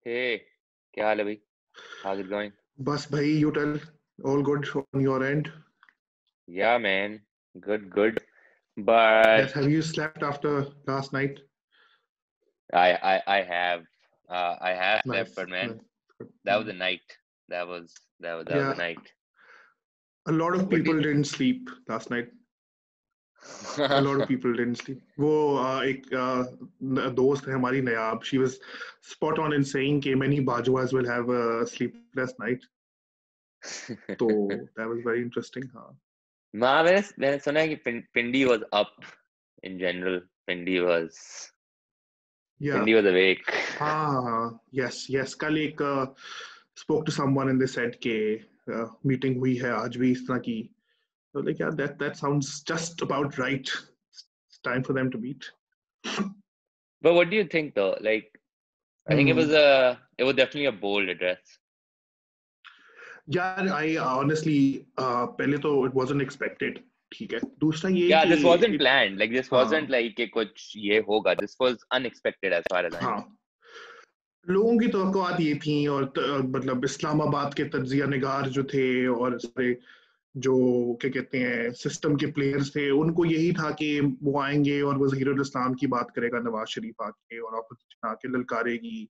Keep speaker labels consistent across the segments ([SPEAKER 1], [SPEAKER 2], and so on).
[SPEAKER 1] Hey, क्या हाल है भाई? How's it going?
[SPEAKER 2] बस भाई, you tell. All good on your end?
[SPEAKER 1] Yeah, man. Good, good. But
[SPEAKER 2] Yes, have you slept after last night?
[SPEAKER 1] I have slept,
[SPEAKER 2] Nice,
[SPEAKER 1] but man,
[SPEAKER 2] nice. Good.
[SPEAKER 1] that was a night. That was a
[SPEAKER 2] Yeah,
[SPEAKER 1] night.
[SPEAKER 2] a lot of
[SPEAKER 1] What do
[SPEAKER 2] people
[SPEAKER 1] you?
[SPEAKER 2] didn't sleep last night. A lot of people didn't sleep. वो एक दोस्त है हमारी नयाब. She was spot on in saying कि many Bajuas will have a sleepless night. तो that was very interesting. हाँ.
[SPEAKER 1] हाँ, मैंने सुना है कि Pindi was up in general. Pindi was
[SPEAKER 2] Yeah.
[SPEAKER 1] Pindi was awake.
[SPEAKER 2] हाँ, yes, yes. कल एक spoke to someone and they said कि meeting हुई है आज भी इस तरह की. So like, yeah, that sounds just about right. It's time for them to meet.
[SPEAKER 1] But what do you think though? Like, I think
[SPEAKER 2] Hmm.
[SPEAKER 1] it was definitely a bold address.
[SPEAKER 2] यार, I honestly पहले तो it wasn't expected. ठीक है. दूसरा ये
[SPEAKER 1] Yeah,
[SPEAKER 2] कि
[SPEAKER 1] this wasn't planned. Like this wasn't
[SPEAKER 2] हाँ,
[SPEAKER 1] like कि कुछ ये होगा. This was unexpected as far as I know.
[SPEAKER 2] हाँ, लोगों की तवक्कुआत ये थी और मतलब इस्लामाबाद के तज्जिया निगार जो थे और सारे जो क्या कहते हैं सिस्टम के प्लेयर्स थे, उनको यही था कि वो आएंगे और वजीरुल इस्लाम की बात करेगा नवाज शरीफ आके और ऑपोजिशन आके ललकारेगी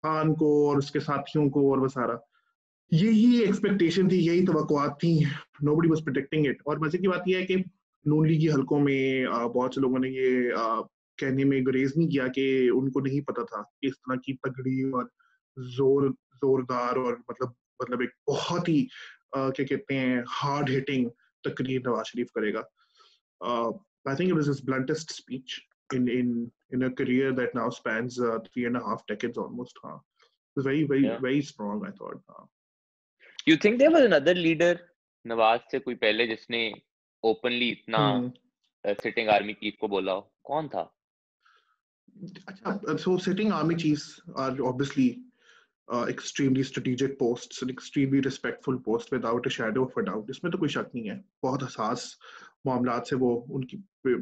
[SPEAKER 2] खान को और उसके साथियों को और वो सारा. यही एक्सपेक्टेशन थी, यही तवक्कुआत थी. Nobody was predicting it. और मजे की बात यह है कि नून लीग की हलकों में बहुत से लोगों ने ये कहने में गुरेज नहीं किया कि उनको नहीं पता था कि इस तरह की तगड़ी और जोर जोरदार और मतलब एक बहुत ही क्या कहते हैं हार्ड हिटिंग तकरीर नवाज शरीफ करेगा. I think it was his bluntest speech in a career that now spans 3.5 decades almost. It was very, very,
[SPEAKER 1] Yeah.
[SPEAKER 2] very strong, I thought.
[SPEAKER 1] You think there was another leader Nawaz से कोई पहले जिसने openly इतना sitting army chief को बोला हो? कौन था?
[SPEAKER 2] So sitting army chiefs are obviously extremely strategic posts and extremely respectful posts without a shadow of a doubt. इसमें तो कोई शक नहीं है. बहुत हसास मामलात से वो उनकी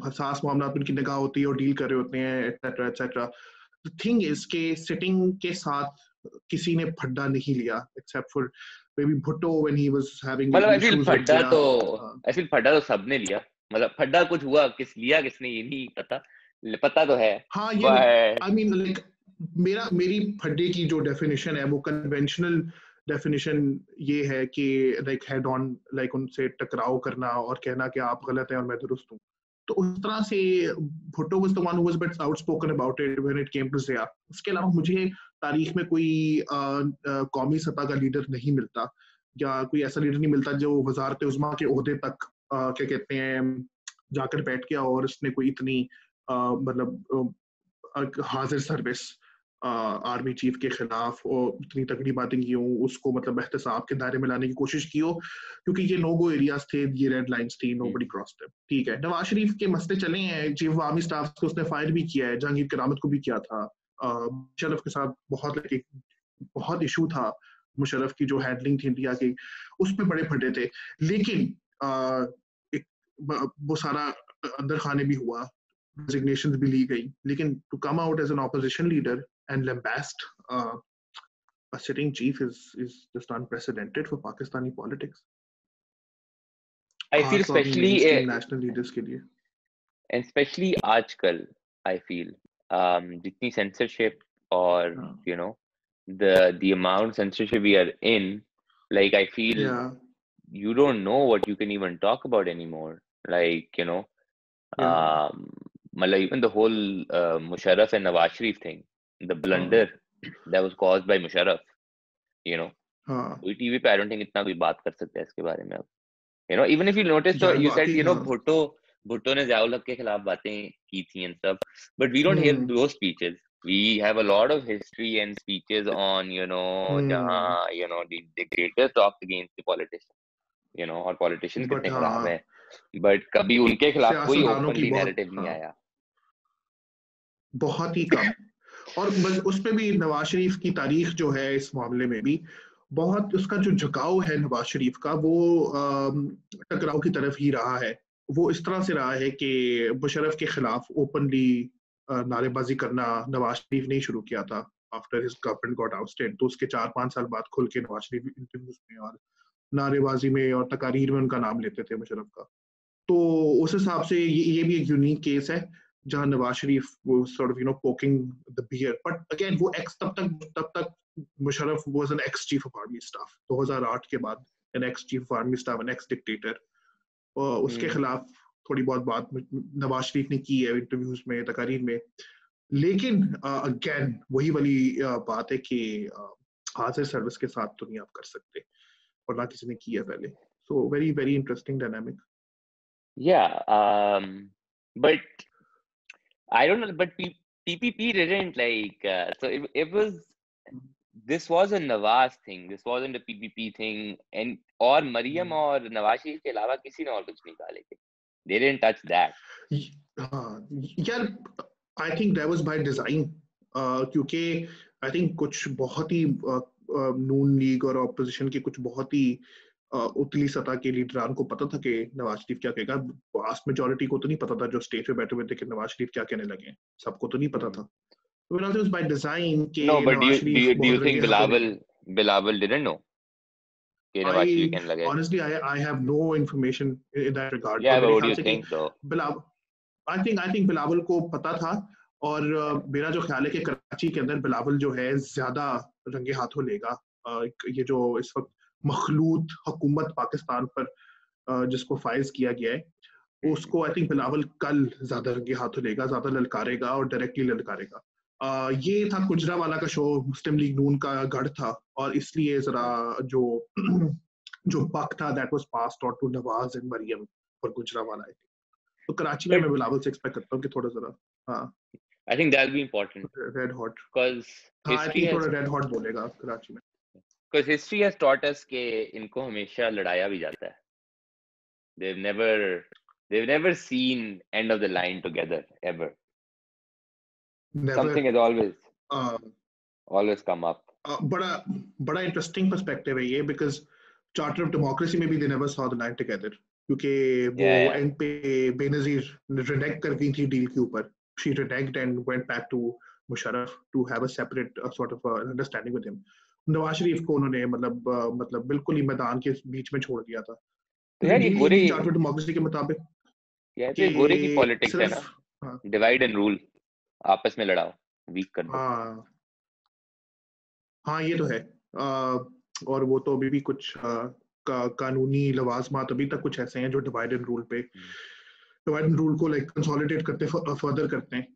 [SPEAKER 2] हसास मामलात उनकी निगाह होती है और डील कर रहे होते हैं etcetera etcetera. The thing is कि सिटिंग के साथ किसी ने फड्डा नहीं लिया except for maybe Bhutto when he was having
[SPEAKER 1] मतलब
[SPEAKER 2] issues with Zia.
[SPEAKER 1] I feel फड्डा तो सबने लिया. मतलब फड्डा कुछ हुआ किसने ये नहीं पता. पता तो है.
[SPEAKER 2] हाँ, ये
[SPEAKER 1] But
[SPEAKER 2] आई मीन लाइक मेरी फड्डे की जो डेफिनेशन है वो कन्वेंशनल डेफिनेशन ये है कि लाइक हेड ऑन, लाइक उनसे टकराव करना और कहना कि आप गलत हैं और मैं दुरुस्त हूँ. तो उस तरह से Bhutto was the one who was bit outspoken about it when it came to Zia. उसके अलावा मुझे तारीख में कोई कौमी सतह का लीडर नहीं मिलता या कोई ऐसा लीडर नहीं मिलता जो वजारत उज़्मा के ओहदे तक क्या कहते हैं जाकर बैठ गया और उसने कोई इतनी मतलब हाजिर सर्विस आर्मी चीफ के खिलाफ और इतनी तगड़ी बातें की हो, उसको मतलब एहतसाब के दायरे में लाने की कोशिश की हो, क्योंकि ये नो गो एरियाज थे, ये रेड लाइंस थी, नोबडी क्रॉस्ड देम. ठीक है, नवाज शरीफ के मसले चले हैं, चीफ ऑफ आर्मी स्टाफ को उसने फायर भी किया है, जहांगीर करामत को भी किया था, मुशर्रफ के साथ बहुत इशू था. मुशर्रफ की जो हैंडलिंग थी इंडिया की, उस पर बड़े फटे थे. लेकिन एक वो सारा अंदर खाने भी हुआ, resignations भी ली गई, लेकिन to come out as an opposition leader and lambast a sitting chief is just unprecedented for Pakistani politics.
[SPEAKER 1] I feel
[SPEAKER 2] खास तौर पे
[SPEAKER 1] especially
[SPEAKER 2] mainstream national leaders के लिए.
[SPEAKER 1] and especially आजकल I feel जितनी censorship और
[SPEAKER 2] हाँ.
[SPEAKER 1] you know the amount censorship we are in, like I feel
[SPEAKER 2] Yeah,
[SPEAKER 1] you don't know what you can even talk about anymore. Like
[SPEAKER 2] yeah.
[SPEAKER 1] मतलब even the whole Musharraf and Nawaz Sharif thing, the blunder that was caused by Musharraf,
[SPEAKER 2] हाँ.
[SPEAKER 1] कोई TV पे I don't think इतना कोई बात कर सकता है इसके बारे में अब. Even if you notice, so
[SPEAKER 2] यार
[SPEAKER 1] you said,
[SPEAKER 2] वाकई हाँ.
[SPEAKER 1] Bhutto ने ज़ियाउल हक के खिलाफ बातें की थी and stuff, but we don't hear those speeches. We have a lot of history and speeches on, जहाँ, the greatest talked against the politician, और politicians
[SPEAKER 2] बट
[SPEAKER 1] कितने खराब
[SPEAKER 2] हाँ,
[SPEAKER 1] हैं, but कभी उनके खिलाफ कोई
[SPEAKER 2] सियासतदानों की
[SPEAKER 1] openly
[SPEAKER 2] बहुत
[SPEAKER 1] narrative नहीं
[SPEAKER 2] हाँ,
[SPEAKER 1] आया.
[SPEAKER 2] बहुत ही कम. और बस उस पे भी नवाज शरीफ की तारीख जो है इस मामले में भी बहुत, उसका जो झुकाव है नवाज शरीफ का वो टकराव की तरफ ही रहा है. वो इस तरह से रहा है कि मुशर्रफ के खिलाफ ओपनली नारेबाजी करना नवाज शरीफ ने शुरू किया था. after his government got ousted. तो उसके 4-5 साल बाद खुल के नवाज शरीफ इंटरव्यूज में और नारेबाजी में और तकारीर में उनका नाम लेते थे मुशर्रफ का. तो उस हिसाब से ये भी एक यूनिक केस है जहां नवाज शरीफ वो sort of poking the bear. But again वो ex तब तक Musharraf was an ex chief of army staff. 2008 के बाद an ex chief of army staff, an ex dictator. और उसके खिलाफ थोड़ी बहुत बात नवाज शरीफ ने की है इंटरव्यूज में, तकारीर में. लेकिन अगेन वही वाली बात है कि हाजिर सर्विस के साथ तो नहीं आप कर सकते और ना किसी ने की है पहले. So very very interesting dynamic.
[SPEAKER 1] Yeah, but I don't know, but PPP didn't like, so it was, this was a Nawaz thing, this wasn't a PPP thing, and or Maryam or Nawaz Sharif के अलावा किसी ने और कुछ नहीं कहा, लेकिन they didn't touch that.
[SPEAKER 2] यार I think that was by design, क्योंकि I think कुछ बहुत ही नून लीग और ऑपोजिशन के कुछ बहुत ही उतली सतह के लीडरान को पता था कि नवाज शरीफ क्या कहेगा. वास्ट मेजॉरिटी को तो नहीं पता था जो स्टेज पे बैठे हुए थे कि नवाज शरीफ क्या कहने लगे. सबको तो नहीं पता था. Well, it was by design कि
[SPEAKER 1] No, but
[SPEAKER 2] Nawaz Sharif
[SPEAKER 1] do you think Bilawal didn't know कि नवाज शरीफ कहने लगे?
[SPEAKER 2] Honestly, I have no information in that regard.
[SPEAKER 1] Yeah, but what do you think though?
[SPEAKER 2] I think Bilawal को पता था. और मेरा जो ख्याल है कि कराची के अंदर बिलावल जो है ज्यादा रंगे हाथों लेगा. ये जो इस वक्त मखलूत हुकूमत पाकिस्तान पर जिसको फाइज किया गया है, उसको आई थिंक बिलावल कल ज्यादा रंगे हाथों लेगा, ज्यादा ललकारेगा और डायरेक्टली ललकारेगा. ये था गुजरावाला का शो, मुस्लिम लीग नून का गढ़ था, और इसलिए जरा जो बक था that was passed on to Nawaz and Maryam और गुजरावाला. तो कराची में मैं बिलावल से एक्सपेक्ट करता हूँ कि थोड़ा जरा हाँ
[SPEAKER 1] I think that'll be important.
[SPEAKER 2] Red hot.
[SPEAKER 1] Because history
[SPEAKER 2] थोड़ा red hot बोलेगा कराची में.
[SPEAKER 1] Because history has taught us कि इनको हमेशा लड़ाया भी जाता है. They've never seen end of the line together ever.
[SPEAKER 2] Never.
[SPEAKER 1] Something has always come up.
[SPEAKER 2] बड़ा interesting perspective है ये, because Charter of Democracy में भी they never saw the line together, क्योंकि वो एंड पे बेनजीर रेनेग कर गई थी डील के ऊपर. She reneged and went back to Musharraf to have a separate sort of understanding with him. Nawaz Sharif को उन्होंने मतलब बिल्कुल ही मैदान के बीच में छोड़ दिया था.
[SPEAKER 1] यार ये गोरे
[SPEAKER 2] चार्टर डेमोक्रेसी के मुताबिक
[SPEAKER 1] यार ये गोरे की पॉलिटिक्स है ना, डिवाइड एंड रूल, आपस में लड़ाओ, वीक कर दो.
[SPEAKER 2] हाँ ये तो है. और वो तो अभी भी कुछ कानूनी लवाजमात अभी तक कुछ ऐसे हैं जो डिवाइड एंड रूल को लाइक कंसोलिडेट करते फर्दर करते हैं.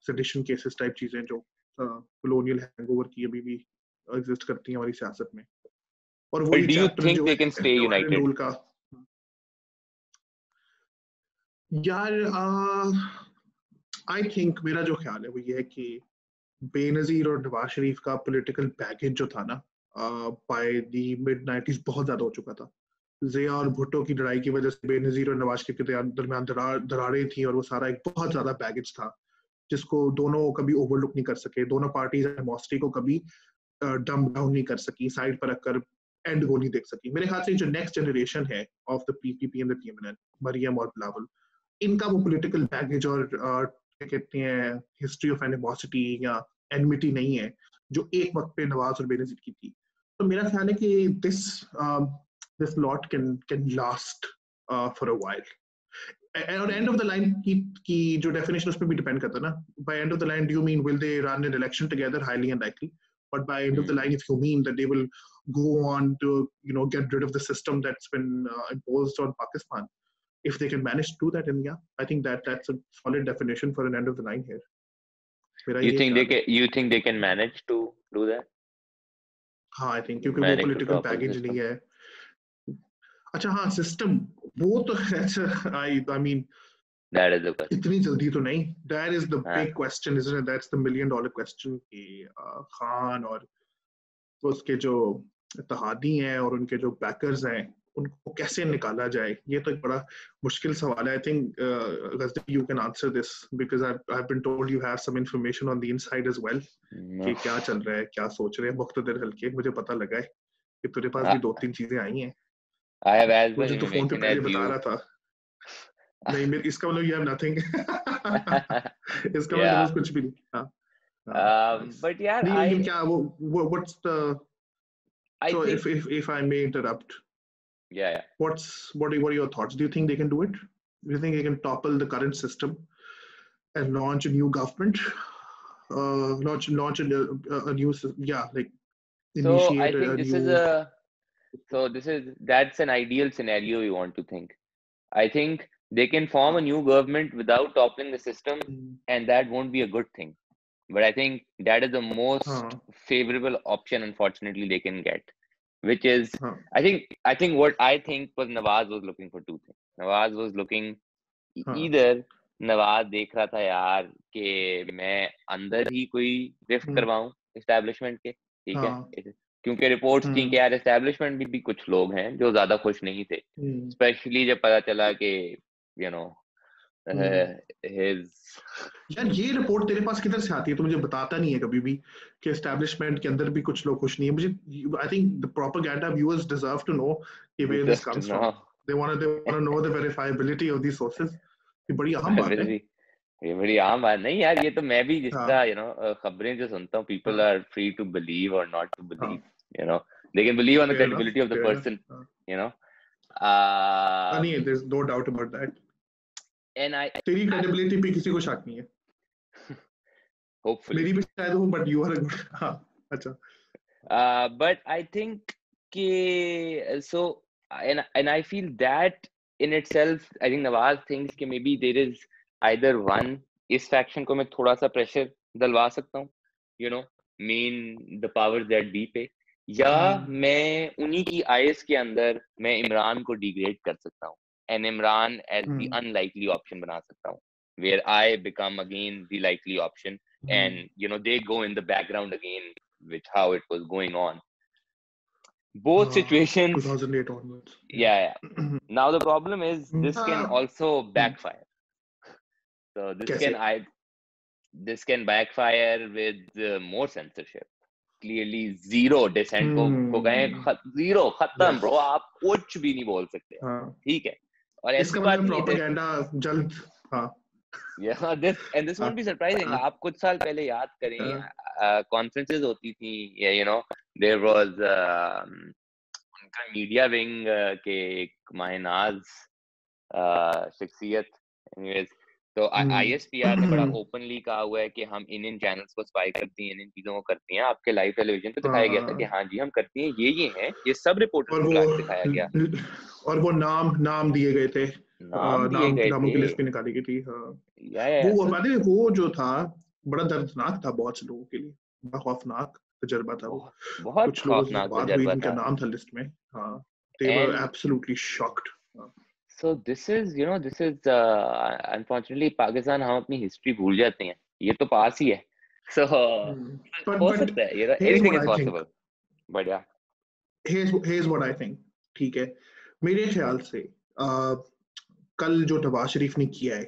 [SPEAKER 2] सेडिशन केसेस टाइप चीजें जो कॉलोनियल हैंगओवर की अभी भी एग्जिस्ट करती हैं हमारी सियासत में. और वो
[SPEAKER 1] do you think they can stay United? Rule का
[SPEAKER 2] यार आई थिंक मेरा जो ख्याल है वो ये है कि बेनजीर और नवाज शरीफ का पॉलिटिकल बैगेज जो था ना बाय द मिड 90s बहुत ज्यादा हो चुका था. ज़िया और भुट्टो की लड़ाई की वजह से बेनजीर और नवाज शरीफ के दरमियान दरारें थी, और वो सारा एक बहुत ज्यादा बैगेज था जिसको दोनों कभी ओवरलुक नहीं कर सके. दोनों पार्टीज एनिमोसिटी को कभी डम डाउन नहीं कर सकी, साइड पर रखकर एंड गोल नहीं देख सकी. मेरे ख्याल से जो नेक्स्ट जनरेशन है of the PPP and the PMN, Maryam और बिलावल, इनका वो पॉलिटिकल बैगेज और कहते हैं हिस्ट्री ऑफ एनिमोसिटी या एनमिटी नहीं है जो एक वक्त पे नवाज और बेनजीर की थी. तो मेरा ख्याल है कि this lot can last for a while. And end of the line की जो definition उस पर भी depend करता है ना. By end of the line, do you mean will they run an election together? Highly unlikely. But by end of the line, if you mean that they will go on to get rid of the system that's been imposed on Pakistan, if they can manage to do that, then yeah, I think that's a solid definition for an end of the line here.
[SPEAKER 1] You think they can manage to do that?
[SPEAKER 2] हाँ, I think क्योंकि वो political baggage नहीं है. अच्छा हाँ, system वो तो है. I mean
[SPEAKER 1] that is the question.
[SPEAKER 2] इतनी जल्दी तो नहीं. That is the big question, isn't it? That's the $1 million question कि खान और उसके जो इत्तेहादी हैं और उनके जो बैकर्स हैं उनको कैसे निकाला जाए. ये तो एक बड़ा मुश्किल सवाल है. I think Ghazali, you can answer this because I've been told you have some information on the inside as well. कि क्या चल रहा है, क्या सोच रहे हैं मुख्तदर हल्के. मुझे पता लगा है कि तेरे पास भी 2-3 चीजें आई हैं.
[SPEAKER 1] I have as much
[SPEAKER 2] तो फोन पे पहले
[SPEAKER 1] information as
[SPEAKER 2] बता
[SPEAKER 1] you.
[SPEAKER 2] रहा था. नहीं, इसका मतलब you have nothing. इसका
[SPEAKER 1] Yeah.
[SPEAKER 2] मतलब कुछ भी नहीं. हाँ. Nice.
[SPEAKER 1] But yeah,
[SPEAKER 2] नहीं लेकिन क्या वो what's the
[SPEAKER 1] I
[SPEAKER 2] so
[SPEAKER 1] think
[SPEAKER 2] if I may interrupt,
[SPEAKER 1] yeah.
[SPEAKER 2] what are your thoughts? Do you think they can do it? Do you think they can topple the current system and launch a new government? Launch a new yeah, like
[SPEAKER 1] So I
[SPEAKER 2] initiate
[SPEAKER 1] think
[SPEAKER 2] a new.
[SPEAKER 1] that's an ideal scenario you want to think. I think they can form a new government without toppling the system, and that won't be a good thing. But I think that is the most favorable option, unfortunately, they can get, which is I think what I think was Nawaz was looking for two things. Nawaz was looking either Nawaz देख रहा था यार कि मैं अंदर ही कोई rift करवाऊं establishment के, ठीक है, क्योंकि रिपोर्ट्स थी कि यार एस्टैब्लिशमेंट भी कुछ लोग हैं जो ज्यादा खुश नहीं थे, स्पेशली जब पता चला कि यू नो हिज
[SPEAKER 2] यार ये रिपोर्ट तेरे पास किधर से आती है? तो मुझे बताता नहीं है कभी भी कि एस्टैब्लिशमेंट के अंदर भी कुछ लोग खुश नहीं है. मुझे I think the propaganda viewers deserve to know कि where this comes from. they want to know the verifiability of these sources. ये बड़ी अहम बात है.
[SPEAKER 1] ये बड़ी आम बात नहीं यार, ये तो मैं भी जिस तरह खबरें जो सुनता हूँ, people are free to believe or not to believe, they can believe on the credibility of the person,
[SPEAKER 2] नहीं, there's no doubt about that.
[SPEAKER 1] And
[SPEAKER 2] तेरी credibility पे किसी को शक नहीं है.
[SPEAKER 1] Hopefully.
[SPEAKER 2] मेरी भी शायद हो, but you are a good. हाँ, अच्छा.
[SPEAKER 1] But I think so, and I feel that in itself, I think Nawaz thinks कि maybe there is either one, इस faction को मैं थोड़ा सा pressure डलवा सकता हूँ, mean the powers that be पे, या मैं उन्हीं की आयस के अंदर मैं इमरान को degrade कर सकता हूँ, and Imran as the unlikely option बना सकता हूँ, where I become again the likely option, and they go in the background again, which how it was going on. Both situations
[SPEAKER 2] 2008 onwards.
[SPEAKER 1] Yeah. Now the problem is this can also backfire. So this can backfire with more censorship. Clearly zero dissent को कहें zero खत्म bro, आप कुछ भी नहीं बोल सकते, ठीक है, और ऐसी बात नहीं है
[SPEAKER 2] प्रोपेगेंडा जल्द.
[SPEAKER 1] Yeah, this won't be surprising. आप कुछ साल पहले याद करें, conferences होती थी, there was उनका मीडिया विंग के एक माहिनाज शख्सियत, anyways, तो ISPR ने बड़ा ओपनली कहा हुआ है कि हम इन चैनल्स को स्पाई करती हैं, इन चीजों को करती हैं. आपके लाइव टेलीविजन पे दिखाया गया था कि हाँ जी हम करती हैं, ये हैं, ये सब रिपोर्टर्स को बुला के दिखाया गया,
[SPEAKER 2] और वो नाम दिए गए थे, नामों की लिस्ट भी निकाली गई थी. वो जो था बड़ा दर्दनाक था बहुत से लोगों के लिए, बड़ा खौफनाक तजुर्बा था. वो
[SPEAKER 1] बहुत खौफनाक तजुर्बा
[SPEAKER 2] था. नाम था लिस्ट में. they were absolutely shocked.
[SPEAKER 1] So this is unfortunately Pakistan, हम अपनी हिस्ट्री भूल जाते हैं, ये तो पास ही है, so हो सकता है, anything is possible, but yeah,
[SPEAKER 2] here's what I think. ठीक है, मेरे ख्याल से कल जो नवाज शरीफ ने किया है,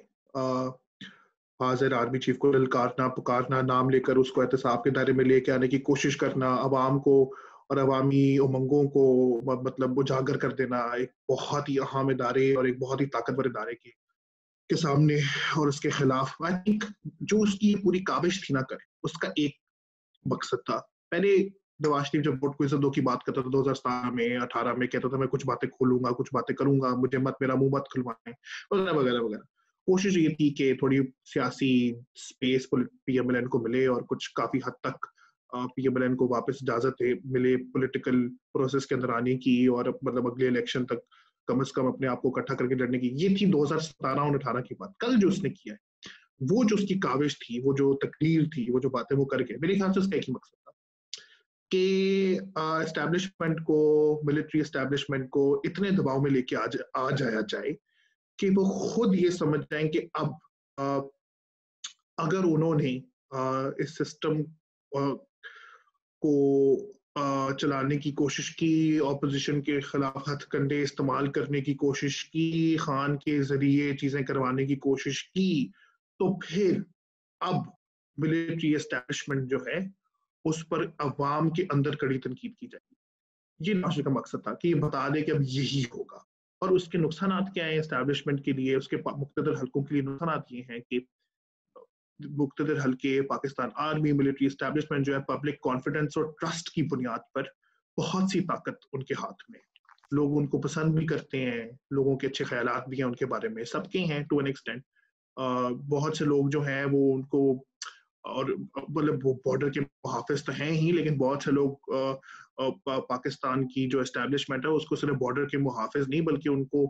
[SPEAKER 2] हाजिर आर्मी चीफ को ललकारना, पुकारना, नाम लेकर उसको एहतसाब के दायरे में लेके आने की कोशिश करना, अवाम को और अवामी उमंगों को मतलब उजागर कर देना एक बहुत ही अहम इदारे और एक बहुत ही ताकतवर इदारे के सामने और उसके खिलाफ. आई थिंक जो उसकी पूरी काविश थी ना करे, उसका एक मकसद था. पहले नवाज शरीफ जब वोट क्विज़ 2 की बात करता था 2017 में 18 में, कहता था मैं कुछ बातें खोलूंगा, कुछ बातें करूंगा, मुझे मेरा मुंह मत खुलवाएं, वगैरह वगैरह वगैरह. कोशिश ये थी कि थोड़ी सियासी स्पेस पीएमएलएन को मिले और कुछ काफी हद तक पीएमएलएन को वापस इजाजत मिले पॉलिटिकल प्रोसेस के अंदर आने की, और मतलब अगले इलेक्शन तक कम से कम अपने आप को इकट्ठा करके लड़ने की. ये थी 2017 और 18 की बात. कल जो उसने किया है, वो जो उसकी काविश थी, वो जो तकदीर थी, वो जो बातें वो करके, मेरे ख्याल से उसका एक ही मकसद था कि एस्टैब्लिशमेंट को, मिलिट्री एस्टैब्लिशमेंट को इतने दबाव में लेके आ जाया जाए कि वो खुद ये समझ जाएं कि अब अगर उन्होंने इस सिस्टम को चलाने की कोशिश की, ऑपोजिशन के खिलाफ हथकंडे इस्तेमाल करने की कोशिश की, खान के जरिए चीजें करवाने की कोशिश की, तो फिर अब मिलिट्री एस्टैब्लिशमेंट जो है उस पर अवाम के अंदर कड़ी तनकीद की जाएगी. ये नवाज का मकसद था कि ये बता दे कि अब यही होगा. और उसके नुकसानात क्या है एस्टैब्लिशमेंट के लिए, उसके मुख्तलिफ हलकों के लिए नुकसानात ये हैं कि मुक्तदिर हल्के, पाकिस्तान आर्मी, मिलिट्री एस्टेब्लिशमेंट जो है पब्लिक कॉन्फिडेंस और ट्रस्ट की बुनियाद पर बहुत सी ताकत उनके हाथ में। लोग उनको पसंद भी करते हैं, लोगों के अच्छे ख्यालात भी हैं उनके बारे में, सबके हैं टू एन एक्सटेंट। बहुत से लोग जो हैं वो उनको, और मतलब वो बॉर्डर के मुहाफिज तो हैं ही, लेकिन बहुत से लोग पाकिस्तान की जो एस्टेब्लिशमेंट है उसको सिर्फ बॉर्डर के मुहाफिज नहीं बल्कि उनको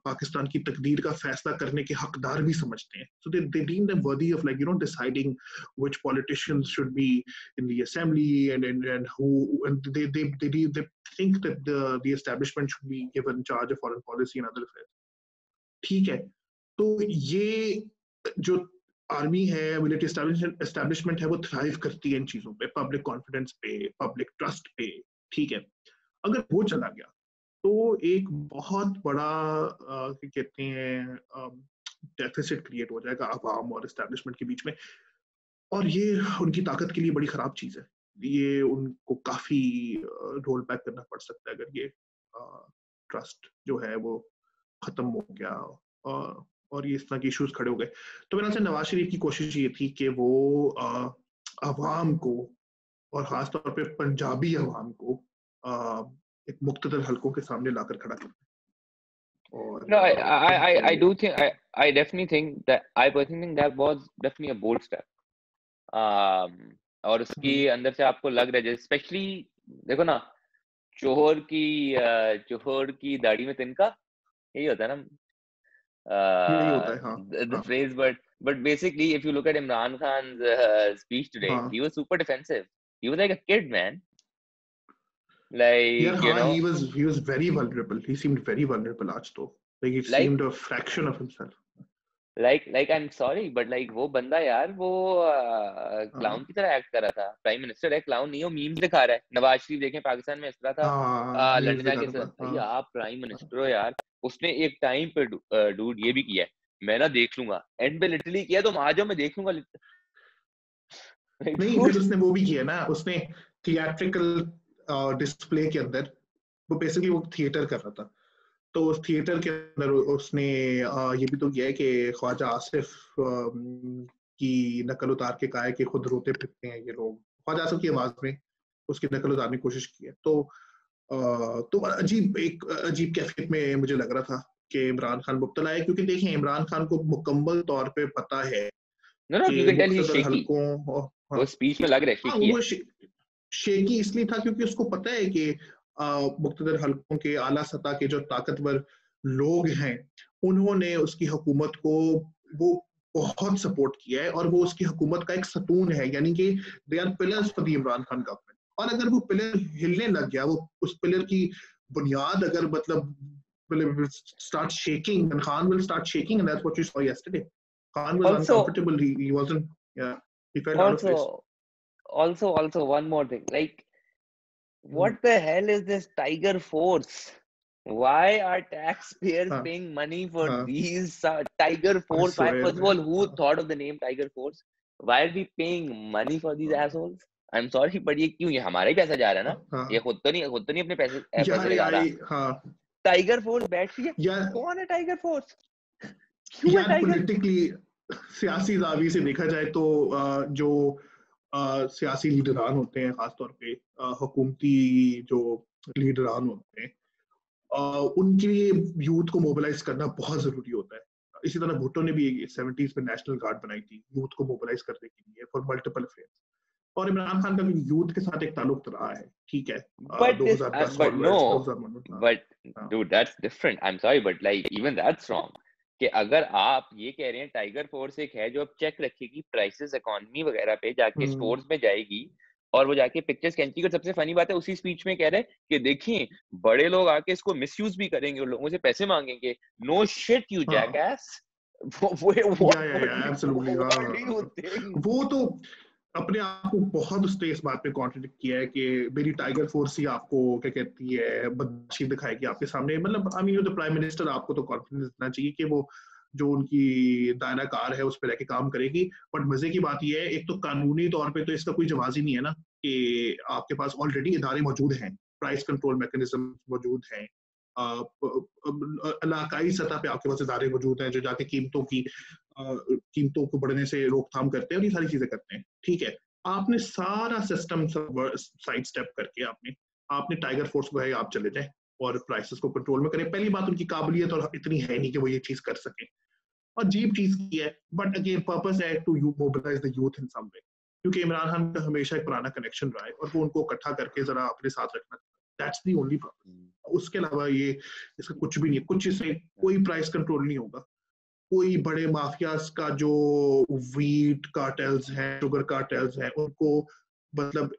[SPEAKER 2] पाकिस्तान की तकदीर का फैसला करने के हकदार भी समझते हैं. So they deem them worthy of, like, deciding which politicians should be in the assembly and who, and they think that the establishment should be given charge of foreign policy and other affairs. ठीक है, तो ये जो army है, military establishment है, वो thrive करती है इन चीजों पे, पब्लिक कॉन्फिडेंस पे, पब्लिक ट्रस्ट पे. ठीक है, अगर वो चला गया तो एक बहुत बड़ा क्या कहते हैं डेफिसिट क्रिएट हो जाएगा अवाम और एस्टेब्लिशमेंट के बीच में, और ये उनकी ताकत के लिए बड़ी खराब चीज है. ये उनको काफी रोल बैक करना पड़ सकता है अगर ये ट्रस्ट जो है वो खत्म हो गया और ये इस तरह के इश्यूज खड़े हो गए. तो मेरे से नवाज शरीफ की कोशिश ये थी कि वो अवाम को और खासतौर पे पंजाबी अवाम को एक मुख्तलिफ हलकों के सामने लाकर खड़ा करना.
[SPEAKER 1] No, I do think I definitely think that I personally think that was definitely a bold step. और उसकी अंदर से आपको लग रहा है, स्पेशली देखो ना, चोहर की दाढ़ी में तिनका, यही होता है ना.
[SPEAKER 2] यही होता है, हाँ.
[SPEAKER 1] The phrase, but basically if you look at Imran Khan's speech today, he was super defensive. He was like a kid, man. Like,
[SPEAKER 2] yeah, he was very vulnerable. He seemed very vulnerable आज तो. Like he seemed a fraction of himself.
[SPEAKER 1] Like I'm sorry, but like वो बंदा यार वो clown की तरह act कर रहा था. प्राइम मिनिस्टर है, क्लाउन नहीं. वो मीम्स दिखा रहा है. नवाज शरीफ देखें पाकिस्तान में इस तरह था, लंदन जाके भाई आप प्राइम मिनिस्टर हो यार. उसने एक टाइम पे डूड ये भी किया है, मैं ना देख लूंगा, एंड पे लिटरली किया, तुम आ जाओ मैं देख लूंगा.
[SPEAKER 2] नहीं, फिर उसने वो भी किया ना, उसने थिएट्रिकल डिस्प्ले के अंदर वो बेसिकली वो थिएटर कर रहा था, तो उस थिएटर के अंदर उसने ये भी तो किया है कि ख्वाजा आसिफ की नकल उतार के कहा है कि खुद रोते फिरते हैं ये लोग. ख्वाजा आसिफ की आवाज में उसकी नकल उतारने की कोशिश की है. तो अजीब कैफियत में मुझे लग रहा था कि इमरान खान मुब्तला है, क्योंकि देखें इमरान खान को मुकम्मल तौर पे पता है
[SPEAKER 1] वो स्पीच में लग रहा है
[SPEAKER 2] शेकी इसलिए था क्योंकि उसको पता है कि मुख्तलिफ हलकों के आला सतह के जो ताकतवर लोग हैं उन्होंने उसकी हुकूमत को वो बहुत सपोर्ट किया है और वो उसकी हुकूमत का एक सतून है, यानी कि they are pillars for the Imran Khan government. और अगर वो पिलर हिलने लग गया, वो उस पिलर की बुनियाद अगर मतलब start shaking, and Khan will start shaking, and that's what you saw yesterday. Khan was uncomfortable. He wasn't. Yeah, he felt out of place.
[SPEAKER 1] Also, one more thing. Like, what the hell is this Tiger Force? Why are taxpayers paying money for these Tiger Force? First of all, who thought of the name Tiger Force? Why are we paying money for these assholes? I'm sorry, but ये क्यों? ये हमारा ही पैसा जा रहा है ना. ये खुद तो नहीं अपने पैसे ले जा रहा. टाइगर फोर्स बैठी है. कौन है टाइगर फोर्स?
[SPEAKER 2] यार पॉलिटिकली सियासी ज़ावी से देखा जाए तो जो सियासी लीडरान होते हैं, खासतौर पे हुकूमती जो लीडरान होते हैं, उनके लिए यूथ को मोबिलाइज करना बहुत जरूरी होता है. इसी तरह भुट्टो ने भी 70s में नेशनल गार्ड बनाई थी यूथ को मोबिलाइज करने के लिए फॉर मल्टीपल अफेयर्स. और इमरान खान का भी यूथ के साथ एक ताल्लुक रहा है, ठीक है.
[SPEAKER 1] But dude, that's different. I'm sorry, but like even that's wrong. कि अगर आप ये कह रहे हैं टाइगर फोर्स एक है जो अब चेक रखेगी प्राइसेस इकोनॉमी वगैरह पे, जाके स्टोर्स में जाएगी और वो जाके पिक्चर्स खींचेगी. और सबसे फनी बात है उसी स्पीच में कह रहे हैं कि देखिए बड़े लोग आके इसको मिसयूज भी करेंगे और लोगों से पैसे मांगेंगे. No shit you jackass.
[SPEAKER 2] वो तो अपने आप को बहुत उसने इस बात पे कॉन्ट्रडिक्ट किया है कि मेरी टाइगर फोर्स ही आपको क्या कहती है बदमाशी दिखाएगी आपके सामने. मतलब I mean the prime minister, आपको तो कॉन्फिडेंस देना चाहिए कि वो जो उनकी दायरा कार है उस पर रहकर काम करेगी. बट मजे की बात यह है, एक तो कानूनी तौर पे तो इसका कोई जवाब ही नहीं है ना कि आपके पास ऑलरेडी इदारे मौजूद हैं, प्राइस कंट्रोल मैकेनिज्म मौजूद हैं, इलाकाई सतह पे आपके पास इदारे मौजूद हैं जो जाके कीमतों की कीमतों को बढ़ने से रोकथाम करते हैं और ये सारी चीजें करते हैं, ठीक है। आपने सारा सिस्टम साइड स्टेप करके आपने टाइगर फोर्स को है आप चले जाए और प्राइसेस को कंट्रोल में करें। पहली बात, उनकी काबिलियत और इतनी है नहीं कि वो ये चीज कर सके, अजीब चीज की है, बट अगेन पर्पस है to mobilise the youth in some way, क्योंकि इमरान खान का हमेशा एक पुराना कनेक्शन रहा है और वो उनको इकट्ठा करके जरा अपने साथ रखना, दैट्स द ओनली पर्पस। उसके अलावा ये इसका कुछ भी नहीं, कुछ इससे कोई प्राइस कंट्रोल नहीं होगा, कोई बड़े माफियाज का जो वीट कार्टेल्स हैं, शुगर कार्टेल्स हैं, उनको मतलब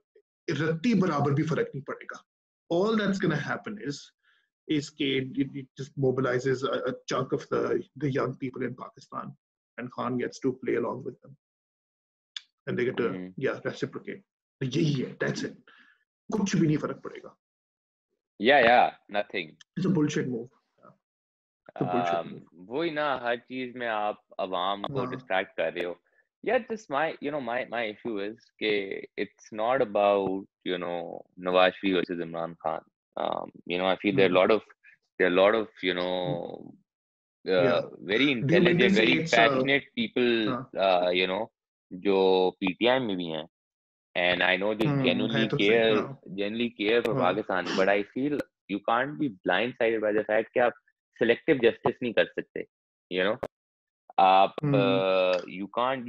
[SPEAKER 2] रत्ती बराबर भी फर्क नहीं पड़ेगा। All that's going to happen is it just mobilizes a chunk of the young people in Pakistan, and Khan gets to play along with them, and they get to reciprocate. यही है, that's it. कुछ भी नहीं फर्क पड़ेगा.
[SPEAKER 1] Yeah, nothing.
[SPEAKER 2] It's a bullshit move. It's a bullshit move.
[SPEAKER 1] वही ना, हर चीज में आप अवाम को डिस्ट्रैक्ट कर रहे हो. Yeah, just my issue is that it's not about Nawaz Sharif versus Imran Khan. I feel there are a lot of very intelligent, very passionate people जो PTI में भी हैं, and I know they genuinely care for Pakistan, but I feel you can't be blindsided by the fact कि आप selective justice नहीं कर सकते, आप you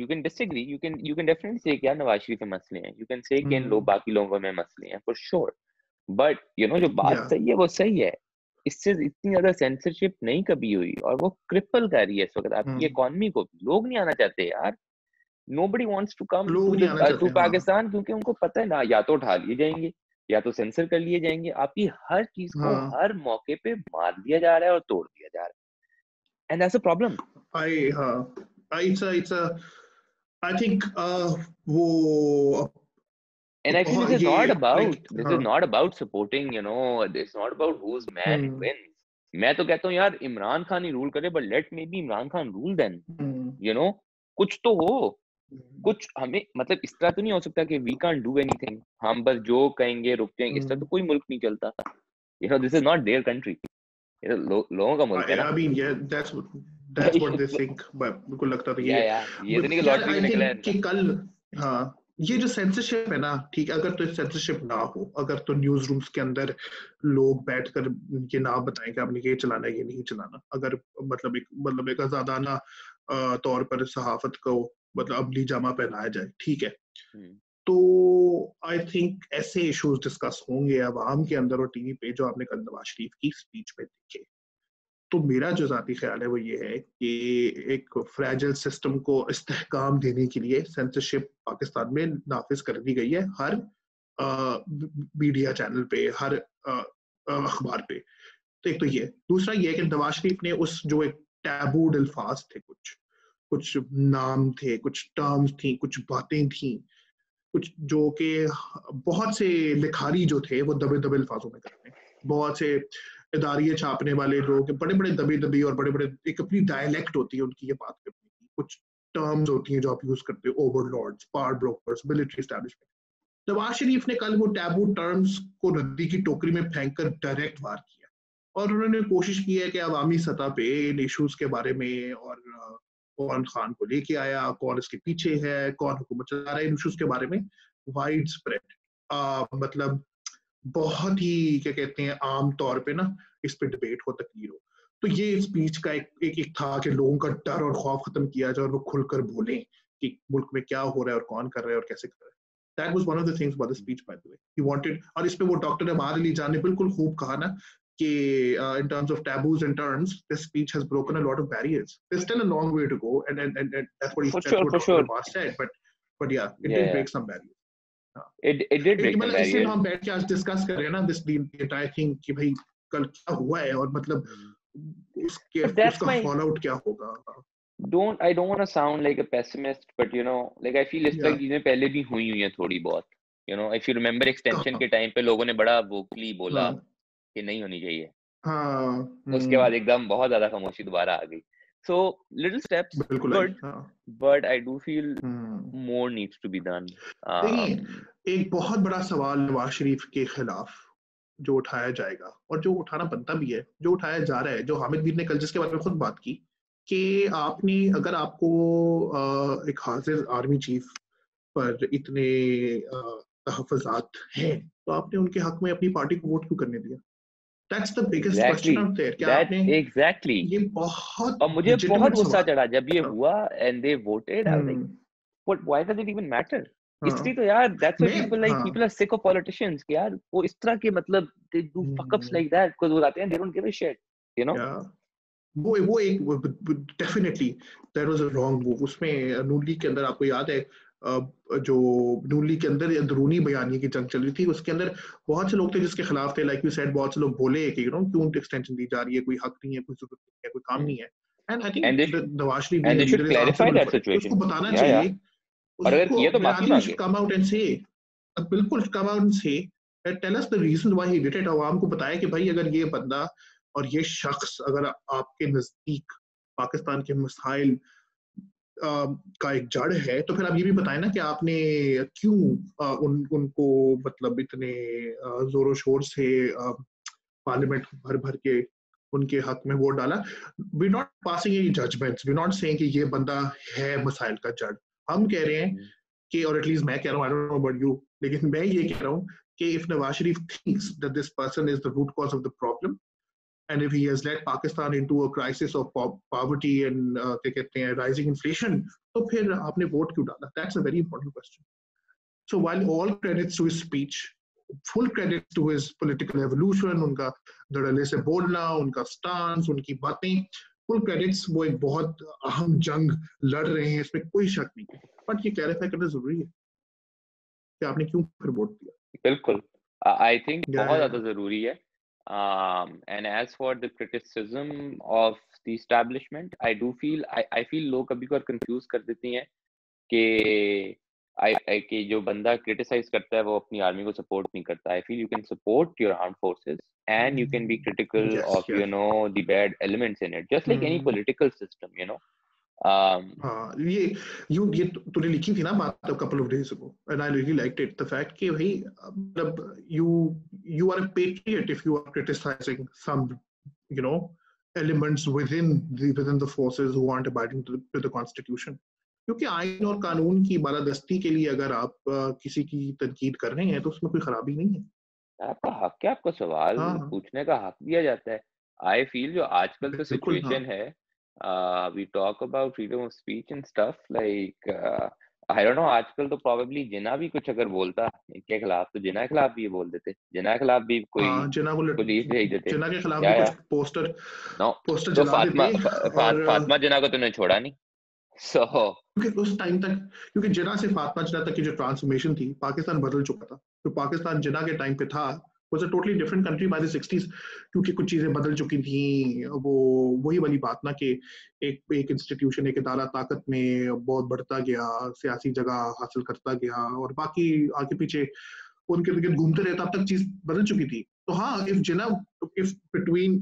[SPEAKER 1] can disagree, you can definitely say कि यार नवाज शरीफ के मसले हैं, you can say कि इन लोग बाकी लोगों में मसले हैं for sure, but जो बात सही है वो सही है. इससे इतनी ज्यादा सेंसरशिप नहीं कभी हुई और वो क्रिपल कर रही है इस वक्त आपकी इकोनॉमी को. लोग नहीं आना चाहते यार, nobody wants to come to Pakistan क्योंकि उनको पता है ना, या तो उठा लिए जाएंगे या तो सेंसर कर लिए जाएंगे. आपकी हर चीज को हर मौके पे मार दिया जा रहा है और तोड़ दिया जा रहा है, and that's a problem.
[SPEAKER 2] I think
[SPEAKER 1] and I feel this is not about supporting, it's not about whose man wins. मैं तो कहता हूँ यार इमरान खान ही रूल करे, but let maybe Imran Khan rule then. कुछ तो हो, कुछ हमें मतलब इस तरह तो नहीं हो सकता कि we can't do anything, हम बस जो कहेंगे रुक जाएंगे. इस तरह तो कोई मुल्क नहीं चलता. This is not their country. लोगों का मुल्क है ना.
[SPEAKER 2] I mean, yeah, that's what they think, but मुझको लगता था
[SPEAKER 1] ये तो नहीं कि लॉटरी में निकला है
[SPEAKER 2] कि कल ये जो सेंसरशिप है ना, ठीक है, अगर तो सेंसरशिप ना हो, अगर तो न्यूज रूम्स के अंदर लोग बैठकर ये ना बताएं कि आपने ये चलाना है ये नहीं चलाना, अगर मतलब एक आजादाना तौर पर सहाफत को मतलब अमली जामा पहनाया जाए, ठीक है, तो आई थिंक ऐसे इश्यूज डिस्कस होंगे अवाम के अंदर और टीवी पे, जो आपने कल नवाज शरीफ की स्पीच में देखे. तो मेरा जो जाती ख्याल है वो ये है कि एक फ्रैजाइल सिस्टम को इस्तेहकाम देने के लिए सेंसरशिप पाकिस्तान में नाफिज कर दी गई है, हर मीडिया चैनल पे, हर अखबार पे. तो एक तो ये, दूसरा ये कि नवाज शरीफ ने उस जो एक टैबूड अल्फाज थे, कुछ नाम थे, कुछ टर्म्स थी, कुछ बातें थी, कुछ जो कि बहुत से लिखारी जो थे वो दबे दबे अल्फाजों में करते हैं. बहुत से इदारिये छापने वाले लोग बड़े बड़े दबी और बड़े एक अपनी डायलेक्ट होती है उनकी ये बात करने की. कुछ टर्म्स होती हैं जो आप यूज करते हो, overlords, power brokers, military establishment. Nawaz Sharif ने कल वो टैबू टर्म्स को नदी की टोकरी में फेंककर डायरेक्ट वार किया और उन्होंने कोशिश की है कि अवामी सतह पे इन इश्यूज के बारे में, और कौन खान को लेके आया, कौन इसके पीछे है, कौन हुकूमत चला रहा है, इन इश्यूज के बारे में वाइड स्प्रेड मतलब बहुत ही क्या कहते हैं आम तौर पे ना इस पे डिबेट हो, तकरीर हो. तो ये स्पीच का एक था कि लोगों का डर और खौफ खत्म किया जाए और वो खुलकर बोले कि मुल्क में क्या हो रहा है और कौन कर रहा है और कैसे कर रहा है. That was one of the things about the speech, by the way. He wanted, और इस पे वो डॉक्टर अमार अली जान ने बिल्कुल खूब कहा ना कि in terms of taboos and terms, this speech has broken a lot of barriers. There's still a long way to go, and that's what Dr. Abbas said. But yeah, it did break some barriers.
[SPEAKER 1] It did break some barriers.
[SPEAKER 2] इसलिए हम बैठ के आज discuss कर रहे हैं ना this the entire thing कि भाई कल क्या हुआ है और मतलब उसका fallout क्या होगा.
[SPEAKER 1] I don't want to sound like a pessimist, but like I feel इस तरह की चीजें पहले भी हुई हैं थोड़ी बहुत. If you remember extension के टाइम पे लोगों ने बड़ा vocally बोला कि नहीं होनी चाहिए. उसके बाद एकदम बहुत ज्यादा खामोशी दोबारा आ गई. So little steps, good, but I do feel more needs to be done.
[SPEAKER 2] एक बहुत बड़ा सवाल नवाज शरीफ के खिलाफ जो उठाया जाएगा और जो उठाना बनता भी है, जो उठाया जा रहा है, जो हामिद मीर ने कल जिसके बारे में खुद बात की कि आपने अगर आपको एक हाजिर आर्मी चीफ पर इतने तहफ़्फ़ुज़ात हैं, तो आपने उनके हक में अपनी पार्टी को वोट क्यों करने दिया? That's the biggest question
[SPEAKER 1] exactly
[SPEAKER 2] out there कि
[SPEAKER 1] दैट
[SPEAKER 2] आपने
[SPEAKER 1] एग्जैक्टली
[SPEAKER 2] ये बहुत
[SPEAKER 1] और मुझे बहुत
[SPEAKER 2] लेजिटिमेट
[SPEAKER 1] गुस्सा
[SPEAKER 2] सवाल
[SPEAKER 1] चढ़ा जब ये
[SPEAKER 2] है।
[SPEAKER 1] हुआ and they voted I was like
[SPEAKER 2] hmm,
[SPEAKER 1] what why does it even matter इसलिए
[SPEAKER 2] हाँ,
[SPEAKER 1] तो यार दैट्स व्हाई
[SPEAKER 2] मैं हाँ,
[SPEAKER 1] people are sick of politicians कि यार वो इस तरह के मतलब they do fuck ups
[SPEAKER 2] hmm,
[SPEAKER 1] like that because वो आते हैं they don't give a shit you know
[SPEAKER 2] या वो एक definitely that was a wrong move उसमें नून लीग के अंदर आपको याद है जो नून लीग के अंदर अंदरूनी बयानी की जंग चल रही थी उसके अंदर बहुत से लोग थे जिसके खिलाफ थे लाइक यू सेड बहुत से लोग बोले कि यू नो क्यों एक्सटेंशन दी जा रही है कोई हक नहीं है कोई जरूरत नहीं है कोई काम नहीं है and I
[SPEAKER 1] and
[SPEAKER 2] think Nawaz Sharif
[SPEAKER 1] and
[SPEAKER 2] being
[SPEAKER 1] they
[SPEAKER 2] a
[SPEAKER 1] should
[SPEAKER 2] leader is
[SPEAKER 1] clarify
[SPEAKER 2] answerable
[SPEAKER 1] that
[SPEAKER 2] for it उसको
[SPEAKER 1] सिचुएशन
[SPEAKER 2] बताना
[SPEAKER 1] या
[SPEAKER 2] चाहिए
[SPEAKER 1] और अगर
[SPEAKER 2] उसको
[SPEAKER 1] किया तो
[SPEAKER 2] मेरा
[SPEAKER 1] माफी
[SPEAKER 2] आई
[SPEAKER 1] मांगे
[SPEAKER 2] कम आउट एंड से बिल्कुल come out and say tell us the reason why he did it आवाम को बताया कि भाई अगर ये बंदा और ये शख्स अगर आपके नजदीक पाकिस्तान के मसाइल का एक जड़ है तो फिर आप ये भी बताएं ना कि आपने क्यों उनको मतलब इतने जोरों शोर से पार्लियामेंट भर भर के उनके हक में वोट डाला we not passing any judgments we not saying कि ये बंदा है मसाइल का जड़ हम कह रहे हैं कि और एटलीस्ट मैं कह रहा हूँ I don't know about you लेकिन मैं ये कह रहा हूँ कि if Nawaz Sharif thinks that this person is the root cause of the problem and if he has led Pakistan into a crisis of poverty and क्या कहते हैं rising inflation तो फिर आपने वोट क्यों डाला that's a very important question so while all credits to his speech full credit to his political evolution उनका धड़ल्ले से बोलना उनका stance उनकी बातें full credits वो एक बहुत अहम जंग लड़ रहे हैं इसमें कोई शक नहीं बट ये क्लैरिफाई करना जरूरी है कि आपने क्यों फिर वोट दिया
[SPEAKER 1] बिल्कुल आई थिंक
[SPEAKER 2] या
[SPEAKER 1] बहुत ज्यादा जरूरी है and as for the criticism of the establishment I feel लोग कभी कभार कंफ्यूज कर देती हैं कि कि जो बंदा क्रिटिसाइज करता है वो अपनी आर्मी को सपोर्ट नहीं करता I feel you can support your armed forces and you can be critical
[SPEAKER 2] yes
[SPEAKER 1] of
[SPEAKER 2] yes
[SPEAKER 1] the bad elements in it just like any political system you know
[SPEAKER 2] हाँ ये तूने लिखी थी ना बात a couple of days ago and I really liked it the fact कि भाई मतलब you are a patriot if you are criticizing some you know elements within the forces who aren't abiding to the constitution क्योंकि आइन और कानून की बालादस्ती के लिए अगर आप किसी की तनकीद कर रहे हैं तो उसमें कोई खराबी नहीं है
[SPEAKER 1] आपका हक है आपको सवाल
[SPEAKER 2] हाँ हाँ
[SPEAKER 1] पूछने का हक दिया जाता है आई फील जो आजकल तो
[SPEAKER 2] बिल्कुल हाँ
[SPEAKER 1] सिचुएशन है we talk about freedom of speech and stuff like I don't know आजकल तो प्रोबेबली जिना भी कुछ अगर बोलता इनके खिलाफ तो जिना के खिलाफ भी ये बोल देते जिना के खिलाफ भी कोई
[SPEAKER 2] हाँ
[SPEAKER 1] पुलिस भेज देते
[SPEAKER 2] जिन्ना के खिलाफ भी कुछ
[SPEAKER 1] या
[SPEAKER 2] पोस्टर
[SPEAKER 1] नो
[SPEAKER 2] पोस्टर
[SPEAKER 1] तो
[SPEAKER 2] जला देते और
[SPEAKER 1] फातिमा जिना को तूने छोड़ा नहीं सो
[SPEAKER 2] क्योंकि उस टाइम तक क्योंकि जिना से फातिमा जिना तक की जो ट्रांसफॉर्मेशन थी पाकिस्तान बदल चुका था तो पाकिस्तान जिना के टाइम पे था was a totally different country by the 60s क्योंकि कुछ चीजें बदल चुकी थी वो वही वाली बात ना कि एक इंस्टीट्यूशन एक इदारा ताकत में बहुत बढ़ता गया सियासी जगह हासिल करता गया और बाकी आगे पीछे उनके इर्द घूमते रहे तब तक चीज बदल चुकी थी तो हाँ इफ बिटवीन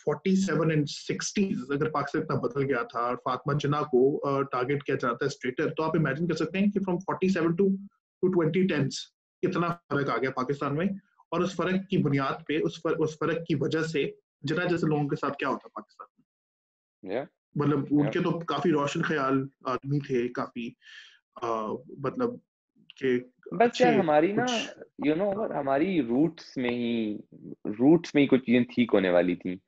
[SPEAKER 2] 47 एंड 60s अगर पाकिस्तान इतना बदल गया था और फातिमा जिन्ना को टारगेट किया जाता है स्ट्रेटर तो आप इमेजिन कर सकते हैं कि फ्रॉम 47 टू 2010s कितना फर्क आ गया पाकिस्तान में और उस फर्क की बुनियाद पे उस फर्क की वजह से जिन्ना जैसे लोगों के साथ क्या होता पाकिस्तान में
[SPEAKER 1] या
[SPEAKER 2] मतलब
[SPEAKER 1] या
[SPEAKER 2] उनके तो काफी रोशन ख्याल आदमी थे काफी मतलब के
[SPEAKER 1] बस यार
[SPEAKER 2] अच्छे
[SPEAKER 1] हमारी ना
[SPEAKER 2] कुछ
[SPEAKER 1] यू नो हमारी रूट्स में ही कुछ चीजें ठीक होने वाली थी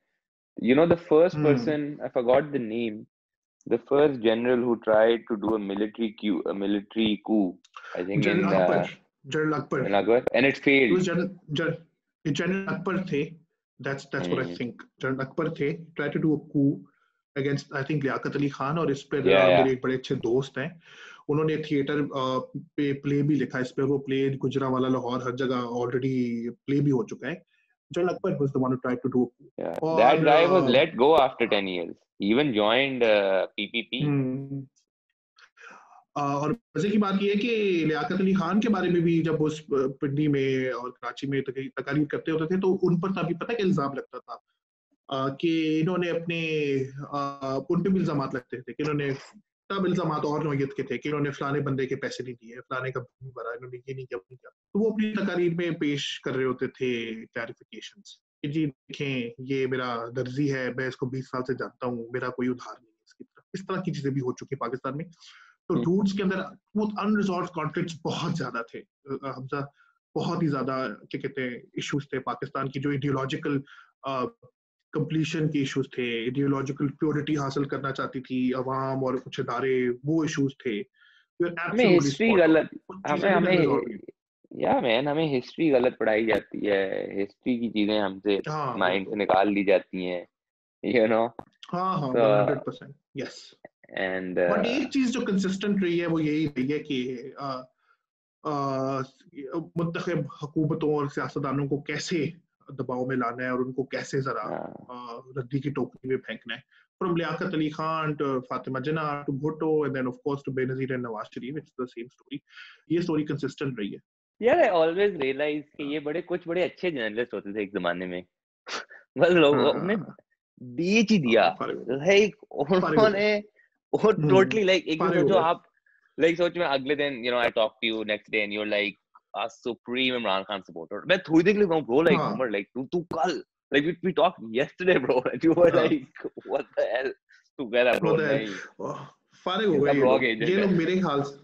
[SPEAKER 1] you know the first
[SPEAKER 2] hmm
[SPEAKER 1] person I forgot the name the first general who tried to do a military coup I think
[SPEAKER 2] general
[SPEAKER 1] in
[SPEAKER 2] Akbar general Akbar
[SPEAKER 1] Akbar and it
[SPEAKER 2] It
[SPEAKER 1] failed
[SPEAKER 2] was General Akbar थे. That's what I
[SPEAKER 1] hmm.
[SPEAKER 2] think. General Akbar थे. Try to do a coup against I think Liaquat Ali Khan और इस पर
[SPEAKER 1] Yeah
[SPEAKER 2] मेरे एक बड़े अच्छे दोस्त हैं. उन्होंने थिएटर पे प्ले भी लिखा इस पे वो प्ले गुजरांवाला लाहौर हर जगह ऑलरेडी प्ले भी हो चुका है. General Akbar was the one who tried to do a coup.
[SPEAKER 1] yeah that
[SPEAKER 2] और
[SPEAKER 1] guy was let go after 10 years he even joined PPP
[SPEAKER 2] हम्म और मजे की बात यह है कि लियाकत अली खान के बारे में भी जब उस पिंडी में और कराची में तकारीर करते होते थे तो उन पर तभी पता है क्या इल्जाम लगता था कि इन्होंने अपने उन पे भी इल्जाम लगते थे कि इन्होंने तब इल्जाम और नौयत के थे कि इन्होंने फलाने बंदे के पैसे नहीं दिए फलाने का नहीं भरा इन्होंने ये नहीं किया वो नहीं किया तो वो अपनी तकारीर में पेश कर रहे होते थे क्लैरिफिकेशंस कि जी देखें ये मेरा दर्जी है मैं इसको 20 साल से जानता हूँ मेरा कोई उधार नहीं है इस तरह की चीजें भी हो चुकी पाकिस्तान में। तो डूड्स के अंदर वो अनरिजॉल्व कॉन्फ्लिक्ट्स बहुत ज्यादा थे हमजा, बहुत ही ज्यादा क्या कहते हैं इश्यूज थे पाकिस्तान की, जो आइडियोलॉजिकल कंप्लीशन के इश्यूज थे, आइडियोलॉजिकल प्योरिटी हासिल करना चाहती थी अवाम और कुछ इदारे, वो इश्यूज थे।
[SPEAKER 1] हमें हिस्ट्री गलत,
[SPEAKER 2] चीजें भी अनरिजॉल्व हैं।
[SPEAKER 1] या मैन हमें हिस्ट्री गलत पढ़ाई जाती है, हिस्ट्री की चीजें हमसे माइंड से निकाल ली जाती हैं, यू नो।
[SPEAKER 2] हाँ हाँ 100%, यस।
[SPEAKER 1] एंड
[SPEAKER 2] बट एक चीज जो कंसिस्टेंट रही है वो यही रही है कि मुंतखब हुकूमतों और सियासतदानों को कैसे दबाव में लाना है और उनको कैसे जरा रद्दी की टोकरी में फेंकना है। From Liaquat Ali Khan to Fatima Jinnah to Bhutto and then of course to Benazir and Nawaz Sharif, it's the same story. ये story consistent रही है।
[SPEAKER 1] यार I always realize कि ये कुछ बड़े अच्छे जर्नलिस्ट होते थे एक जमाने में। बस लोगों ने बेच ही दिया, लाइक उन्होंने वो टोटली लाइक एक दिन सोचो आप, लाइक सोच में अगले दिन I talk to you next day and you're like a supreme Imran Khan supporter. मैं थोड़ी देर के लिए कहूँ bro, like Umar, like तू कल, like we talked yesterday bro and you were like what the hell, तू कह रहा bro नहीं,
[SPEAKER 2] फारिग हो गए ये लोग मेरे ख्याल से,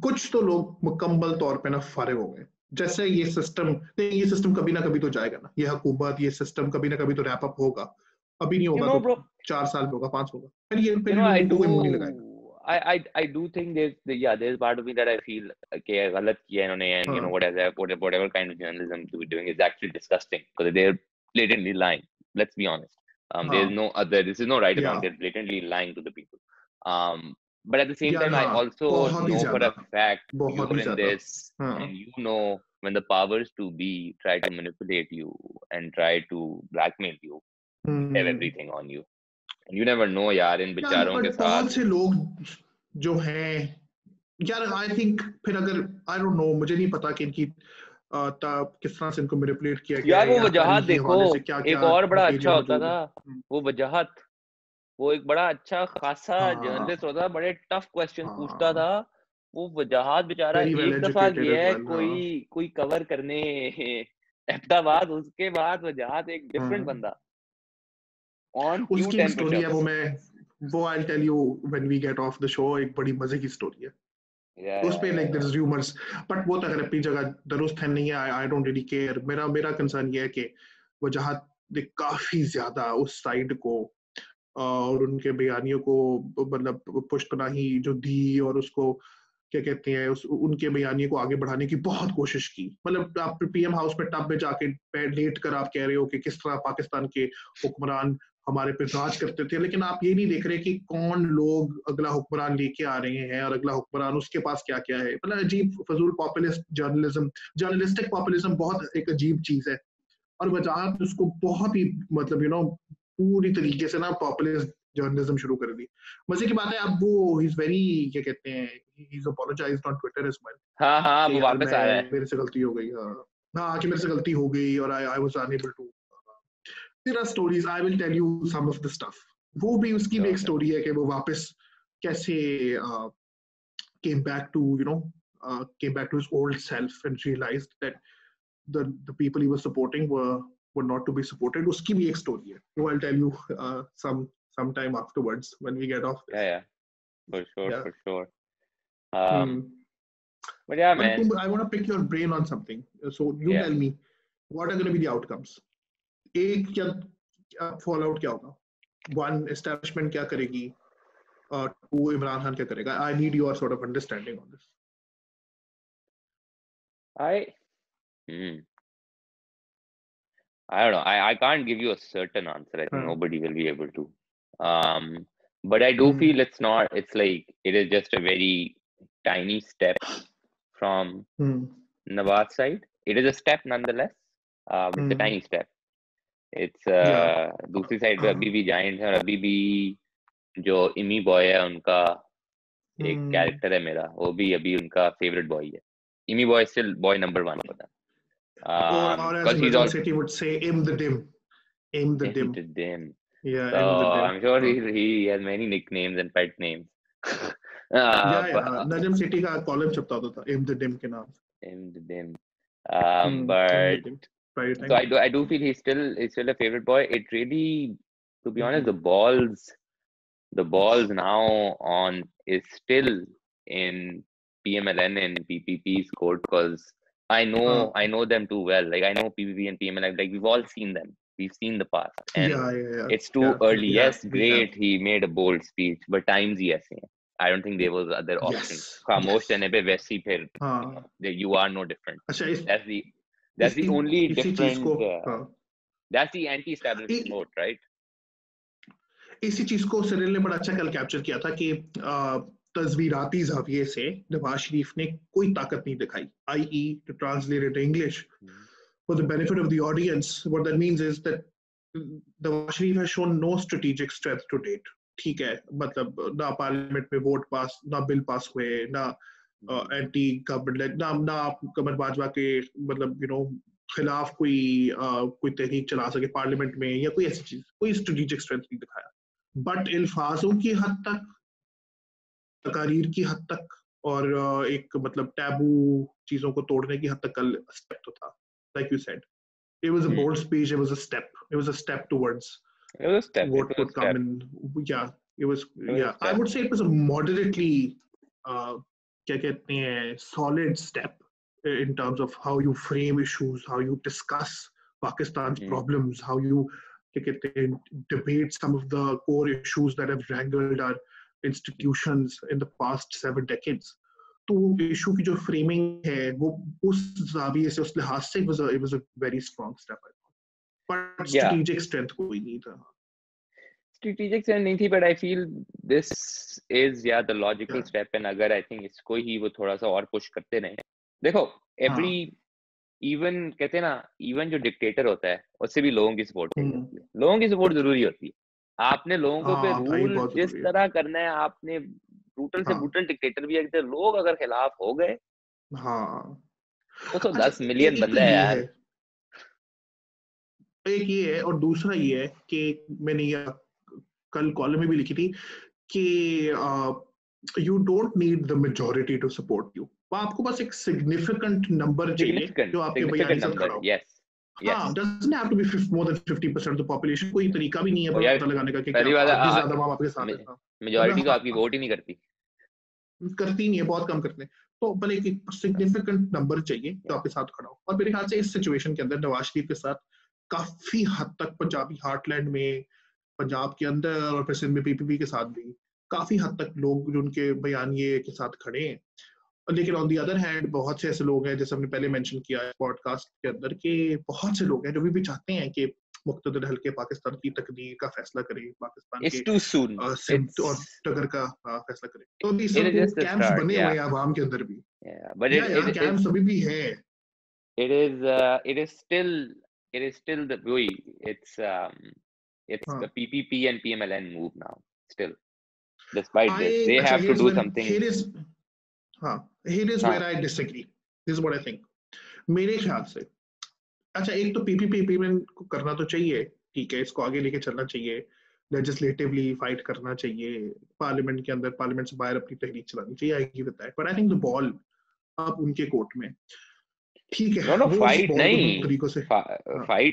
[SPEAKER 2] कुछ तो लोग मुकम्मल तौर पे ना फारिग हो गए। जैसे ये सिस्टम कभी ना कभी तो जाएगा ना, ये हुकूमत, ये सिस्टम कभी ना कभी तो रैप अप होगा, अभी नहीं होगा तो 4 साल होगा, 5 होगा, फिर लोगों को कोई मुंह नहीं लगाएगा।
[SPEAKER 1] I do think there's part of me that I feel कि गलत किया इन्होंने, and whatever kind of journalism we're doing is actually disgusting because they're blatantly lying. Let's be honest. There's no other. This is no right amount. They're blatantly lying to the people. But at the same time, I also know for a fact you're in this, and you know when the powers to be try to manipulate you and try to blackmail you, they have everything on you. And you never know यार इन बेचारों के साथ
[SPEAKER 2] बहुत से लोग जो हैं यार, आई थिंक फिर अगर आई डोंट नो, मुझे नहीं पता कि इनकी किस तरह से इनको मैनिपुलेट किया गया
[SPEAKER 1] है। यार वो वजाहत देखो, एक और बड़ा अच्छा होता था वो वजाहत, वो एक बड़ा अच्छा खासा जर्नलिस्ट होता, बड़े टफ क्वेश्चन पूछता था। वो वजाहत बेचारा एक दफा गया है कोई कवर करने अहमदाबाद, उसके बाद वजाहत एक डिफरेंट बंदा ऑन
[SPEAKER 2] उसकी एक स्टोरी है, वो I will tell you when we get off the show, एक बड़ी मजे की स्टोरी है। उस पे like there is rumours, but वो तो अगर अपनी जगह दुरुस्त है नहीं है, आई डोंट रियली केयर। मेरा कंसर्न ये है कि वो जहां काफी ज्यादा उस साइड को और उनके बयानियों को मतलब पुष्पनाही जो दी और उसको क्या कहते हैं उनके बयानियों को आगे बढ़ाने की बहुत कोशिश की। मतलब आप पीएम हाउस में टब में जाके लेट कर आप कह रहे हो कि किस तरह पाकिस्तान के हुक्मरान हमारे पे राज करते थे, लेकिन आप ये नहीं देख रहे कि कौन लोग अगला हुक्मरान लेके आ रहे हैं और अगला हुक्मरान उसके पास क्या क्या है। मतलब अजीब फजूल पॉपुलिस्ट जर्नलिस्टिक पॉपुलिज्म बहुत एक अजीब चीज है। और वजाहत उसको बहुत ही मतलब पूरी तरीके से ना पॉपुलिस्ट जर्नलिज्म शुरू कर दी। मजे की बात है, अब वो ही इज वेरी क्या कहते हैं, he is apologised on Twitter as well.
[SPEAKER 1] हां वो वापस आ रहा है,
[SPEAKER 2] मेरे से गलती हो गई, हां कि मेरे से गलती हो गई और I was unable to. There are stories, I will tell you some of the stuff. वो भी उसकी भी एक स्टोरी है कि वो वापस कैसे came back to his old self and realized that the people he was supporting were not to be supported. उसकी भी एक स्टोरी है, वो I'll tell you sometime afterwards when we get off this.
[SPEAKER 1] Yeah, for sure. But yeah, man,
[SPEAKER 2] I want to pick your brain on something. So you tell me, what are going to be the outcomes? एक क्या fallout क्या होगा? One, establishment क्या करेगी? To, Imran Khan क्या करेगा? I need your sort of understanding on this.
[SPEAKER 1] I don't know. I can't give you a certain answer. I think nobody will be able to. But I do feel it's like it is just a very tiny step from Nawaz's side. It is a step nonetheless. It's a tiny step. It's दूसरी side पे अभी भी giant है और अभी भी जो Emmy boy है उनका एक कैरेक्टर है मेरा, वो भी अभी उनका फेवरेट बॉय है। Emmy boy still boy number 1 पता।
[SPEAKER 2] Or as Nazim City would say, aim the dim. Aim the dim. Yeah,
[SPEAKER 1] so aim the dim. I'm sure he has many nicknames and pet names.
[SPEAKER 2] Nazim City का column छपता होता था aim the dim के नाम से।
[SPEAKER 1] Aim the dim. But so I do feel he's still a favorite boy. It really, to be honest, the balls the balls now on is still in PMLN and PPP's court, because I know them too well. Like I know PPP and PMLN, like we've all seen them. We've seen the past, and it's too early. Yes, great, he made a bold speech, but times ही ऐसे हैं. I don't think there was other option. खामोश रहने पे वैसे ही फिर you are no different. That's the only different. That's the anti-establishment vote, right?
[SPEAKER 2] इसी चीज को सिरिल ने बड़ा अच्छा कल कैप्चर किया था कि तस्वीराती ज़ाविये से नवाज शरीफ ने कोई ताकत नहीं दिखाई, i.e. to translate it to English for the benefit of the audience, what that means is that Nawaz Sharif has shown no strategic strength to date. ठीक है, मतलब ना पार्लियामेंट में वोट पास, ना बिल पास हुए, ना एंटी गवर्नमेंट, ना कमर बाजवा के मतलब खिलाफ कोई तहरीक चला सके पार्लियामेंट में, या कोई ऐसी चीज, कोई स्ट्रेटेजिक स्ट्रेंथ नहीं दिखाया. बट अल्फाजों की हद तक, तकारीर की हद तक, और एक मतलब टैबू चीजों को तोड़ने की हद तक कल स्टेप तो था. Like you said, it was a bold speech. It was a step. It was a step towards what could come in. Yeah, it was. Yeah, I would say it was a moderately, क्या कहते हैं, solid step in terms of how you frame issues, how you discuss Pakistan's problems, how you क्या कहते हैं, debate some of the core issues that have wrangled our institutions in the past 7 decades. तो issue की जो framing है वो उस ज़ाविये से, उस लिहाज से it was a very strong step, I thought. But strategic strength कोई नहीं था.
[SPEAKER 1] Strategic strength नहीं थी, but I feel this is the logical step, and अगर I think इसको ही वो थोड़ा सा और push करते रहे. देखो, even कहते हैं ना, even जो डिक्टेटर होता है उससे भी लोगों की सपोर्ट चाहिए होती है. लोगों की सपोर्ट जरूरी होती है. आपने लोगों को पे रूल जिस तरह करना है, आपने ब्रूटल से ब्रूटल डिक्टेटर भी है, लोग अगर खिलाफ हो गए तो 10 मिलियन बंदा है यार.
[SPEAKER 2] एक ये है, और दूसरा ये है कि मैंने कल कॉलम में भी लिखी थी कि you don't need the majority to support you. आपको बस एक significant number चाहिए जो आपके बयान से खड़ा हो. Doesn't have to be more than 50% of the population. कोई तरीका भी नहीं है पता लगाने का कि ज्यादा माम आपके साथ है.
[SPEAKER 1] मेजॉरिटी तो आपकी वोट ही नहीं करती
[SPEAKER 2] नहीं है, बहुत कम करते हैं. तो भले एक सिग्निफिकेंट नंबर चाहिए जो आपके साथ खड़ा हो. और मेरे ख्याल से इस सिचुएशन के अंदर नवाज शरीफ के साथ काफी हद तक पंजाबी हार्टलैंड में, पंजाब के अंदर और फिर सिंध में पीपीपी के साथ भी काफी हद तक लोग जो उनके बयानिए के साथ खड़े हैं. लेकिन ऑन दी अदर हैंड बहुत से ऐसे लोग हैं, जैसे हमने पहले मेंशन किया है पॉडकास्ट के अंदर, कि बहुत से लोग हैं जो भी चाहते हैं कि मुक्तदर हल्के पाकिस्तान की तकदीर का फैसला करें, पाकिस्तान के सिंध और टगर का फैसला करें. तो कैंप्स बने हुए हैं आवाम के अंदर भी, कैंप्स अभी भी है.
[SPEAKER 1] It is still the way it's the PPP and PMLN move now still, despite this they have to do something.
[SPEAKER 2] Here is where I disagree. This is what I think. मेरे ख्याल से अच्छा, एक तो PPP PMLN को करना तो चाहिए, ठीक है, इसको आगे लेके चलना चाहिए, लेजिस्लेटिवली फाइट करना चाहिए, पार्लियामेंट के अंदर, पार्लियामेंट से बाहर अपनी तहरीक चलानी चाहिए. I give it that, but I think the ball अब उनके कोर्ट में. ठीक है,
[SPEAKER 1] no फाइट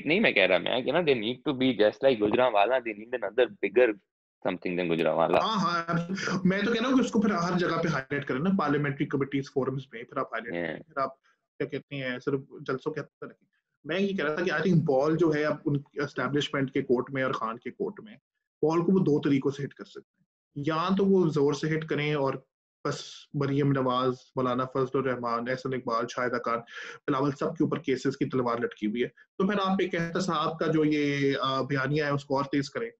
[SPEAKER 1] नहीं मैं कह रहा, मैं कि ना they need to be just like Gujranwala, they need another bigger something than Gujranwala.
[SPEAKER 2] मैं तो कह रहा हूँ कि उसको फिर हर जगह पे हाईलाइट करें ना, पार्लियामेंट्री कमिटीज फोरम्स में, फिर आप हाईलाइट करें, फिर आप क्या कहते हैं, सिर्फ जलसों के अंदर रखें. मैं ये कह रहा था कि आई थिंक बॉल जो है अब उन एस्टैब्लिशमेंट के कोर्ट में और खान के कोर्ट में, बॉल को वो 2 तरीकों से हिट कर सकते हैं. या तो वो जोर से हिट करें और बस मरियम नवाज, मौलाना फजलुर रहमान, एहसन इकबाल, शाहिदा खान, बिलावल सब के ऊपर केसेस की तलवार लटकी हुई है. तो फिर आप एक एहतसाब का जो ये बयानिया है उसको और तेज करें,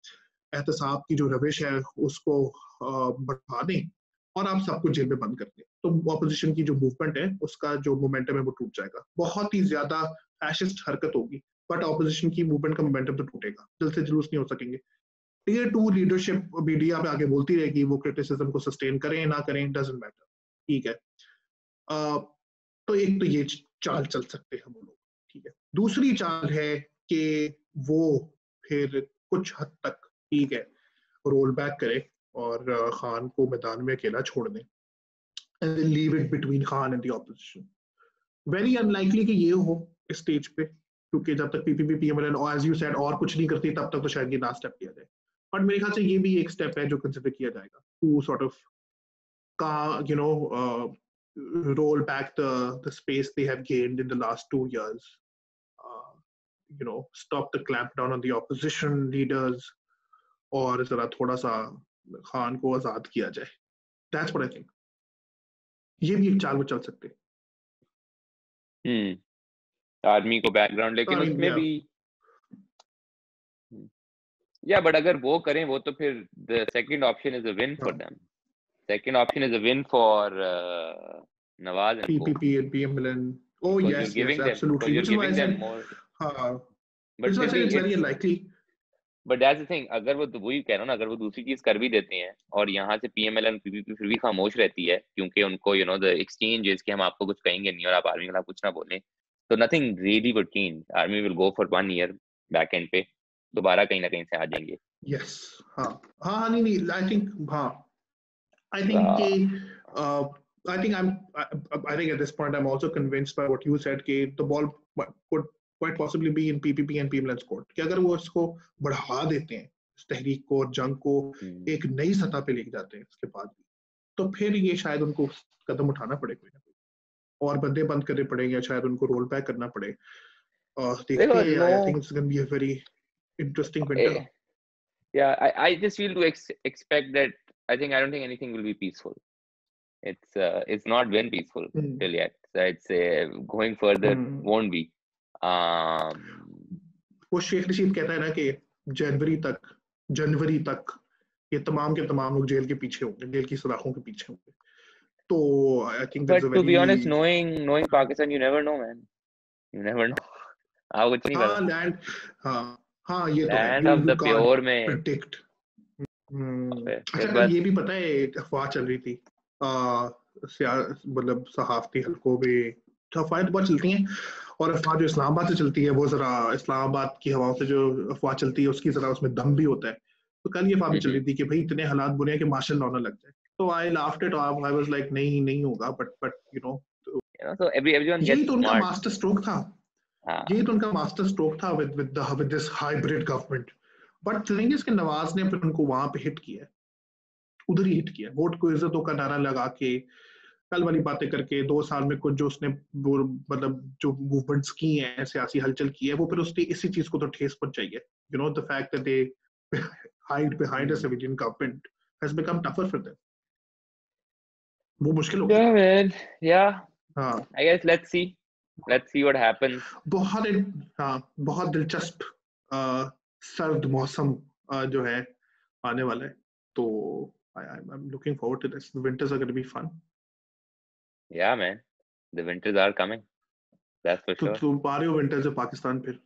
[SPEAKER 2] एहतसाब की जो रविश है उसको बढ़ा दें, और आप सबको जेल में बंद कर दें. तो ऑपोजिशन की जो मूवमेंट है उसका जो मोमेंटम है वो टूट जाएगा. बहुत ही ज्यादा फैशिस्ट हरकत होगी, बट ऑपोजिशन की मूवमेंट का मोमेंटम तो टूटेगा, जल्द से जुलूस नहीं हो सकेंगे. टियर 2 लीडरशिप मीडिया पे आगे बोलती रहेगी, वो क्रिटिसिज्म को सस्टेन करें ना करें, डजंट मैटर, ठीक है. तो एक तो ये चाल चल सकते हैं वो लोग, ठीक है. दूसरी चाल है कि वो फिर कुछ हद तक, ठीक है, रोल बैक करे और खान को मैदान में अकेला छोड़ दें, and then leave it between Khan and the opposition. Very unlikely कि ये हो इस स्टेज पे, क्योंकि जब तक पीपीपी PMLN और as you said और कुछ नहीं करती तब तक तो शायद ये लास्ट स्टेप किया जाए. बट मेरे ख्याल से ये भी एक स्टेप है जो कंसिडर किया जाएगा to sort of roll back the space they have gained in the last 2 years. Stop the clampdown on the opposition leaders और जरा थोड़ा सा खान को आजाद किया जाए. That's what I think. ये भी एक चाल में चल सकते.
[SPEAKER 1] आर्मी को बैकग्राउंड लेकिन उसमें भी but अगर वो करें वो तो फिर the second option is a win for them. Second option is a win for Nawaz and
[SPEAKER 2] PPP and PMLN. Oh yes, absolutely.
[SPEAKER 1] Which is why I said more.
[SPEAKER 2] But it's very unlikely.
[SPEAKER 1] But that's the thing. अगर वो वही कह रहा हूँ ना, अगर वो दूसरी चीज कर भी देते हैं और यहाँ से PMLN PPP फिर भी खामोश रहती है क्योंकि उनको the exchange is कि हम आपको कुछ कहेंगे नहीं और आप आर्मी के खिलाफ कुछ ना बोलें, तो nothing really would change. Army will go for 1 year back end पे, दोबारा कहीं ना कहीं से आ जाएंगे.
[SPEAKER 2] Yes. हाँ नहीं I think I think at this point I'm also convinced by what you said कि the ball could quite possibly be in PPP and PMLN's court कि अगर वो इसको बढ़ा देते हैं इस तहरीक को और जंग को एक नई सतह पे लेके जाते हैं इसके बाद भी, तो फिर ये शायद उनको कदम उठाना पड़े कोई ना कोई और बंदे बंद करने पड़ेंगे, शायद उनको रोल बैक करना पड़े. देखते हैं. I think it's going to be a very interesting winter.
[SPEAKER 1] Yeah, I just feel to expect that. I don't think anything will be peaceful. It's not been peaceful till yet. So it's going further won't be.
[SPEAKER 2] वो शेख रशीद कहता है ना कि जनवरी तक ये तमाम के तमाम लोग जेल के पीछे होंगे, जेल की सलाखों के पीछे होंगे. तो I think that's a very.
[SPEAKER 1] But to be honest, knowing Pakistan, you never know, man. You never know. कुछ नहीं पता.
[SPEAKER 2] हाँ ये तो
[SPEAKER 1] land of the pure में
[SPEAKER 2] predict. अच्छा ये भी पता है अफवाह चल रही थी मतलब सहाफती हलकों में, अफवाहें तो बहुत चलती हैं और अफवाह जो इस्लामाबाद से चलती है वो जरा इस्लामाबाद की हवाओं से जो अफवाह चलती है उसकी जरा उसमें दम भी होता है. तो कल ये अफवाह भी चल रही थी कि भाई इतने हालात बुरे हैं कि मार्शल लॉ ना लग जाए. तो I laughed it off. I was like नहीं होगा, but
[SPEAKER 1] so everyone gets
[SPEAKER 2] यही तो उनका
[SPEAKER 1] smart.
[SPEAKER 2] मास्टर स्ट्रोक था. यही तो उनका मास्टर स्ट्रोक था with this hybrid government. But thing is कि नवाज ने फिर उनको वहां पे हिट किया, उधर ही हिट किया, वोट को इज्जतों का नारा लगा के कल वाली बातें करके 2 साल में कुछ जो उसने मतलब जो मूवमेंट्स की हैं, सियासी हलचल की है, वो फिर उसने इसी चीज को तो ठेस पहुंचाई है. The fact that they hide behind a civilian government has become tougher for them. वो मुश्किल हो
[SPEAKER 1] गया. I guess let's see what happens.
[SPEAKER 2] बहुत दिलचस्प सर्द मौसम जो है आने वाला है, तो I'm looking forward to this. The winters are going to be fun.
[SPEAKER 1] Yeah, man. The winters are coming. That's for sure.
[SPEAKER 2] तुम पा रहे हो winters of Pakistan फिर?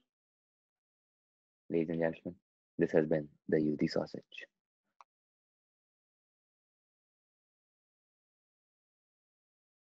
[SPEAKER 1] Ladies and gentlemen, this has been the UD Sausage.